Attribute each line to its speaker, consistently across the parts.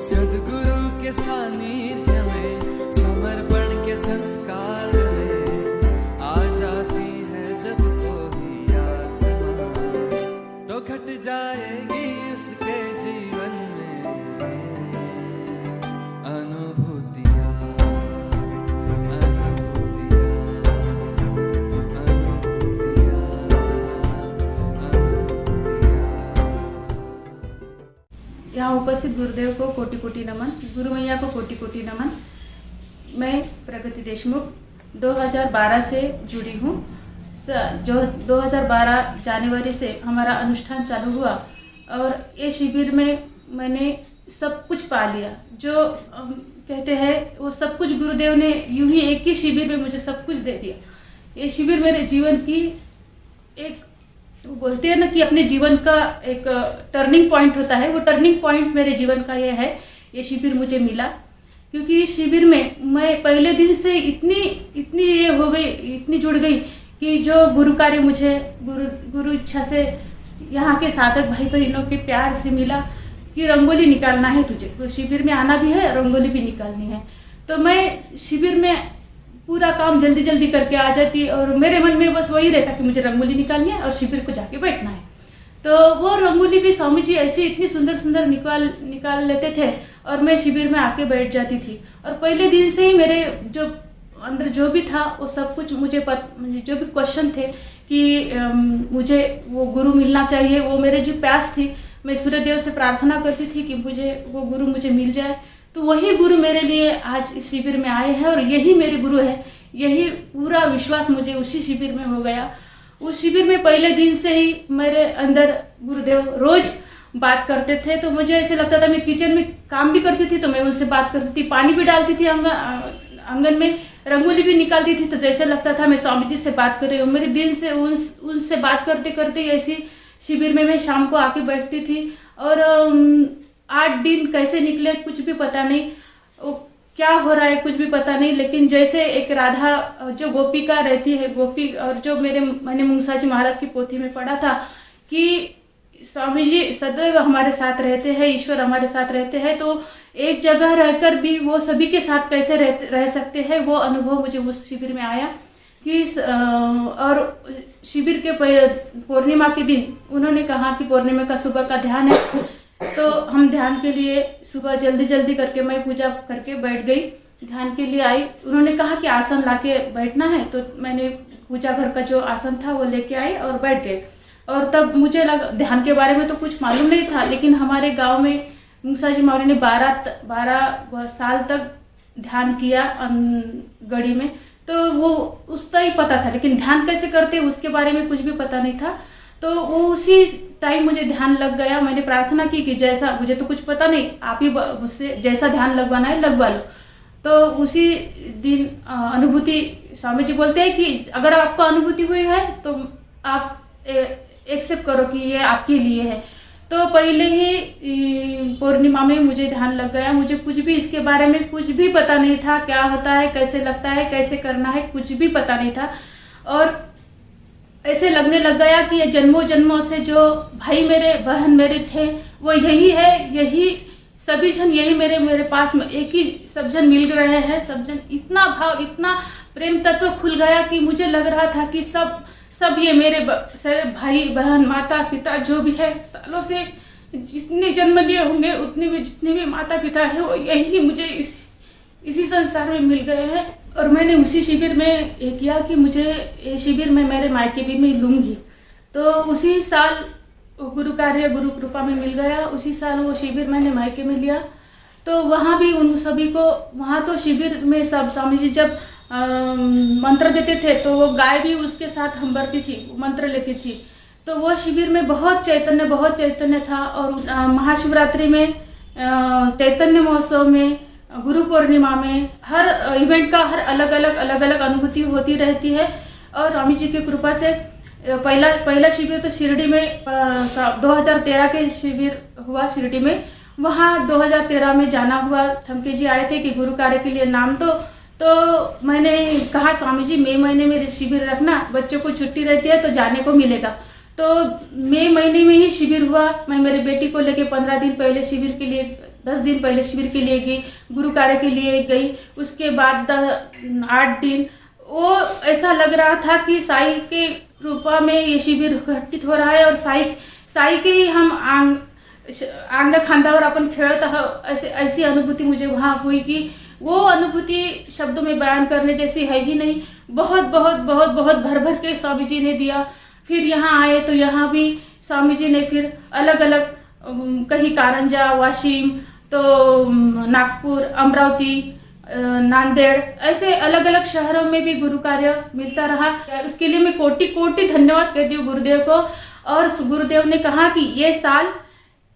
Speaker 1: सद्गुरु के सानिध्य में समर्पण के संस्कार में आ जाती है जब कोई आत्मा, तो घट जाएगी उसके जीवन में अनुभूतियाँ, अनुभूतियाँ, अनुभूतियाँ, अनुभूतियाँ।
Speaker 2: यहाँ उपस्थित गुरुदेव को कोटि कोटि नमन, गुरु मैया को कोटि कोटि नमन। मैं प्रगति देशमुख 2012 से जुड़ी हूँ। जो 2012 जनवरी से हमारा अनुष्ठान चालू हुआ और ये शिविर में मैंने सब कुछ पा लिया। जो कहते हैं वो सब कुछ गुरुदेव ने यूं ही एक ही शिविर में मुझे सब कुछ दे दिया। ये शिविर मेरे जीवन की एक, वो बोलते हैं ना कि अपने जीवन का एक टर्निंग पॉइंट होता है, वो टर्निंग पॉइंट मेरे जीवन का ये है। ये शिविर मुझे मिला क्योंकि इस शिविर में मैं पहले दिन से इतनी ये हो गई, इतनी जुड़ गई कि जो गुरु कार्य मुझे गुरु इच्छा से यहाँ के साधक भाई बहनों के प्यार से मिला कि रंगोली निकालना है तुझे, तो शिविर में आना भी है, रंगोली भी निकालनी है। तो मैं शिविर में पूरा काम जल्दी जल्दी करके आ जाती और मेरे मन में बस वही रहता कि मुझे रंगोली निकालनी है और शिविर को जाके बैठना है। तो वो रंगोली भी स्वामी जी ऐसे इतनी सुंदर सुंदर निकाल लेते थे और मैं शिविर में आके बैठ जाती थी। और पहले दिन से ही मेरे जो अंदर जो भी था वो सब कुछ मुझे जो भी क्वेश्चन थे कि मुझे वो गुरु मिलना चाहिए, वो मेरे जो प्यास थी, मैं सूर्यदेव से प्रार्थना करती थी कि मुझे वो गुरु मुझे मिल जाए। तो वही गुरु मेरे लिए आज इस शिविर में आए हैं और यही मेरे गुरु है। यही पूरा विश्वास मुझे उसी शिविर में हो गया। उस शिविर में पहले दिन से ही मेरे अंदर गुरुदेव रोज बात करते थे। तो मुझे ऐसे लगता था, मैं किचन में काम भी करती थी तो मैं उनसे बात करती थी, पानी भी डालती थी आंगन में, रंगोली भी निकालती थी, तो जैसे लगता था मैं स्वामी जी से बात कर रही हूँ। मेरे दिल से उनसे बात करते करते ऐसी शिविर में मैं शाम को आके बैठती थी। और 8 दिन कैसे निकले कुछ भी पता नहीं, वो क्या हो रहा है कुछ भी पता नहीं। लेकिन जैसे एक राधा जो गोपिका रहती है, गोपी, और जो मैंने मूसा जी महाराज की पोथी में पढ़ा था कि स्वामी जी सदैव हमारे साथ रहते हैं, ईश्वर हमारे साथ रहते हैं, तो एक जगह रहकर भी वो सभी के साथ कैसे रह सकते हैं, वो अनुभव मुझे उस शिविर में आया। कि और शिविर के पूर्णिमा के दिन उन्होंने कहा कि पूर्णिमा का सुबह का ध्यान है, तो हम ध्यान के लिए सुबह जल्दी करके मैं पूजा करके बैठ गई, ध्यान के लिए आई। उन्होंने कहा कि आसन लाके बैठना है, तो मैंने पूजा घर का जो आसन था वो लेके आई और बैठ गए। और तब मुझे लगा, ध्यान के बारे में तो कुछ मालूम नहीं था, लेकिन हमारे गांव में मूसा जी महाराज ने 12 साल तक ध्यान किया गढ़ी में, तो वो उसका ही पता था, लेकिन ध्यान कैसे करते उसके बारे में कुछ भी पता नहीं था। तो वो उसी टाइम मुझे ध्यान लग गया। मैंने प्रार्थना की कि जैसा, मुझे तो कुछ पता नहीं, आप ही मुझसे जैसा ध्यान लगवाना है लगवा लो। तो उसी दिन अनुभूति, स्वामी जी बोलते हैं कि अगर आपको अनुभूति हुई है तो आप एक्सेप्ट करो कि ये आपके लिए है। तो पहले ही पूर्णिमा में मुझे ध्यान लग गया। मुझे कुछ भी इसके बारे में कुछ भी पता नहीं था, क्या होता है, कैसे लगता है, कैसे करना है, कुछ भी पता नहीं था। और ऐसे लगने लग गया कि ये जन्मों जन्मों से जो भाई मेरे बहन मेरे थे वो यही है, यही सभी जन यही मेरे पास में एक ही सब जन मिल रहे हैं। सब जन, इतना भाव, इतना प्रेम तत्व खुल गया कि मुझे लग रहा था कि सब ये मेरे भाई बहन माता पिता जो भी है, सालों से जितने जन्म लिए होंगे उतने भी जितने भी माता पिता है वो यही मुझे इसी संसार में मिल गए हैं। और मैंने उसी शिविर में ये किया कि मुझे ये शिविर में मेरे मायके भी मैं लूंगी। तो उसी साल गुरु कार्य गुरु कृपा में मिल गया। उसी साल वो शिविर मैंने मायके में लिया। तो वहाँ भी उन सभी को, वहाँ तो शिविर में सब स्वामी जी जब मंत्र देते थे तो वो गाय भी उसके साथ हंबरती थी, मंत्र लेती थी। तो वो शिविर में बहुत चैतन्य था। और महाशिवरात्रि में, चैतन्य महोत्सव में, गुरु पूर्णिमा में, हर इवेंट का हर अलग अलग अनुभूति होती रहती है। और स्वामी जी की कृपा से पहला शिविर तो शिरडी में 2013 के शिविर हुआ शिरडी में। वहाँ 2013 में जाना हुआ। ठमके जी आए थे कि गुरु कार्य के लिए नाम तो मैंने कहा स्वामी जी मई महीने में शिविर रखना, बच्चों को छुट्टी रहती है तो जाने को मिलेगा। तो मई महीने में ही शिविर हुआ। मैं मेरी बेटी को लेके 15 दिन पहले शिविर के लिए 10 दिन पहले शिविर के लिए गई, गुरु कार्य के लिए गई। उसके बाद 8 दिन वो ऐसा लग रहा था कि साई के कृपा में ये शिविर घटित हो रहा है और साई के ही हम अंग खांद्यावर अपन खेळत आहोत, ऐसी अनुभूति मुझे वहाँ हुई कि वो अनुभूति शब्दों में बयान करने जैसी है ही नहीं। बहुत बहुत बहुत बहुत भर भर के स्वामी जी ने दिया। फिर यहाँ आए तो यहाँ भी स्वामी जी ने फिर अलग अलग कहीं कारंजा, वाशिम, तो नागपुर, अमरावती, नांदेड़, ऐसे अलग अलग शहरों में भी गुरु कार्य मिलता रहा। उसके लिए मैं कोटि कोटि धन्यवाद करती हूँ गुरुदेव को। और गुरुदेव ने कहा कि ये साल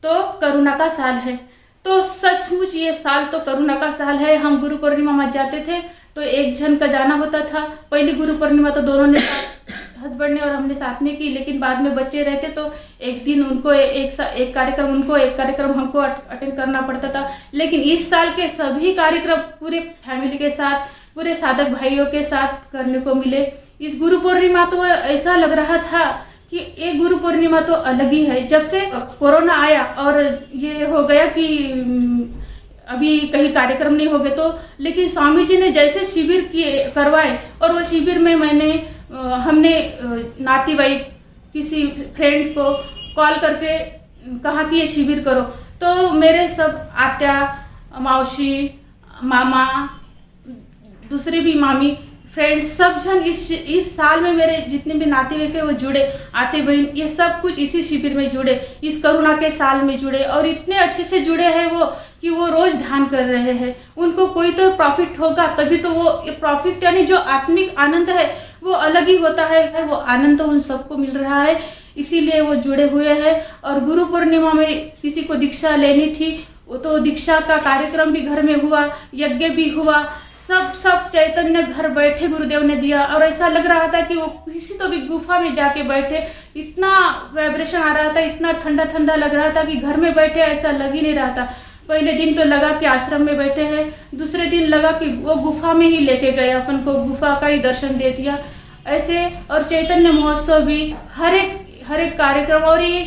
Speaker 2: तो करुणा का साल है, तो सचमुच ये साल तो करुणा का साल है। हम गुरु पूर्णिमा में जाते थे तो एक जन का जाना होता था। पहली गुरु पूर्णिमा तो दोनों ने हस्बैंड ने और हमने साथ में की, लेकिन बाद में बच्चे रहते तो एक दिन उनको एक कार्यक्रम उनको, एक कार्यक्रम हमको अटेंड करना पड़ता था। लेकिन इस साल के सभी कार्यक्रम पूरे फैमिली के साथ, पूरे साधक भाइयों के साथ करने को मिले। इस गुरु पूर्णिमा तो ऐसा लग रहा था कि एक गुरु पूर्णिमा तो अलग ही है। जब से कोरोना आया और ये हो गया कि अभी कहीं कार्यक्रम नहीं हो गए, तो लेकिन स्वामी जी ने जैसे शिविर करवाए और वो शिविर में हमने नाती किसी फ्रेंड को कॉल करके कहा कि ये शिविर करो, तो मेरे सब आत्या, मौसी, मामा, दूसरे भी मामी, फ्रेंड्स, सब जन इस साल में मेरे जितने भी नाते हैं वो जुड़े, आते बहन, ये सब कुछ इसी शिविर में जुड़े, इस करुणा के साल में जुड़े। और इतने अच्छे से जुड़े हैं वो कि वो रोज ध्यान कर रहे हैं। उनको कोई तो प्रॉफिट होगा, तभी तो वो प्रॉफिट यानी जो आत्मिक आनंद है वो अलग ही होता है। वो आनंद तो उन सबको मिल रहा है, इसीलिए वो जुड़े हुए हैं। और गुरु पूर्णिमा में किसी को दीक्षा लेनी थी, वो तो दीक्षा का कार्यक्रम भी घर में हुआ, यज्ञ भी हुआ, सब चैतन्य घर बैठे गुरुदेव ने दिया। और ऐसा लग रहा था कि वो किसी तो भी गुफा में जाके बैठे, इतना वाइब्रेशन आ रहा था, इतना ठंडा ठंडा लग रहा था कि घर में बैठे ऐसा लग ही नहीं रहा था। पहले दिन तो लगा कि आश्रम में बैठे हैं, दूसरे दिन लगा कि वो गुफा में ही लेके गए, अपन को गुफा का ही दर्शन दे दिया ऐसे। और चैतन्य महोत्सव भी हर एक कार्यक्रम, और ये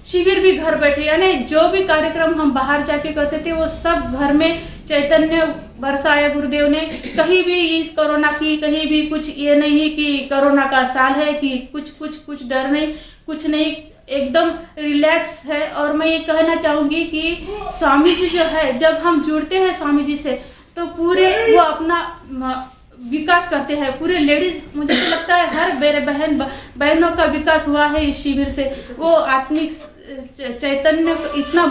Speaker 2: शिविर भी घर बैठे, यानी जो भी कार्यक्रम हम बाहर जाके करते थे वो सब घर में चैतन्य बरसाया गुरुदेव ने। कहीं भी इस कोरोना की कहीं भी कुछ ये नहीं कि कोरोना का साल है कि कुछ डर नहीं, कुछ नहीं, एकदम रिलैक्स है। और मैं ये कहना चाहूंगी कि स्वामी जी जो है, जब हम जुड़ते हैं स्वामी जी से तो पूरे वो अपना विकास करते हैं। पूरे लेडीज, मुझे तो लगता है हर मेरे बहनों का विकास हुआ है इस शिविर से। वो आत्मिक चैतन्य इतना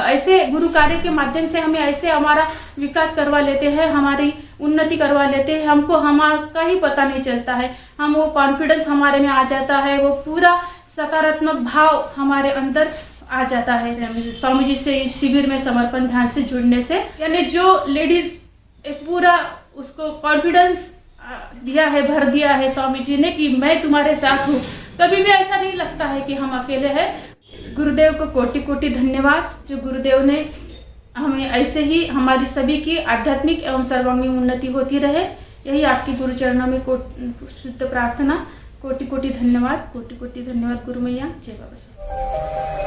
Speaker 2: ऐसे गुरु कार्य के माध्यम से हमें ऐसे हमारा विकास करवा लेते हैं, हमारी उन्नति करवा लेते हैं। हमको हमारा ही पता नहीं चलता है, हम वो कॉन्फिडेंस हमारे में आ जाता है, वो पूरा सकारात्मक भाव हमारे अंदर आ जाता है स्वामी जी से इस शिविर में समर्पण ध्यान से जुड़ने से। यानी जो लेडीज एक पूरा उसको कॉन्फिडेंस दिया है, भर दिया है स्वामी जी ने कि मैं तुम्हारे साथ हूँ। कभी भी ऐसा नहीं लगता है कि हम अकेले हैं। गुरुदेव को कोटि कोटि धन्यवाद, जो गुरुदेव ने हमें ऐसे ही हमारी सभी की आध्यात्मिक एवं सर्वांगीण उन्नति होती रहे। यही आपकी गुरु चरणों में शुद्ध प्रार्थना। कोटि कोटि धन्यवाद, कोटि कोटि धन्यवाद गुरु मैया। जय बाबा।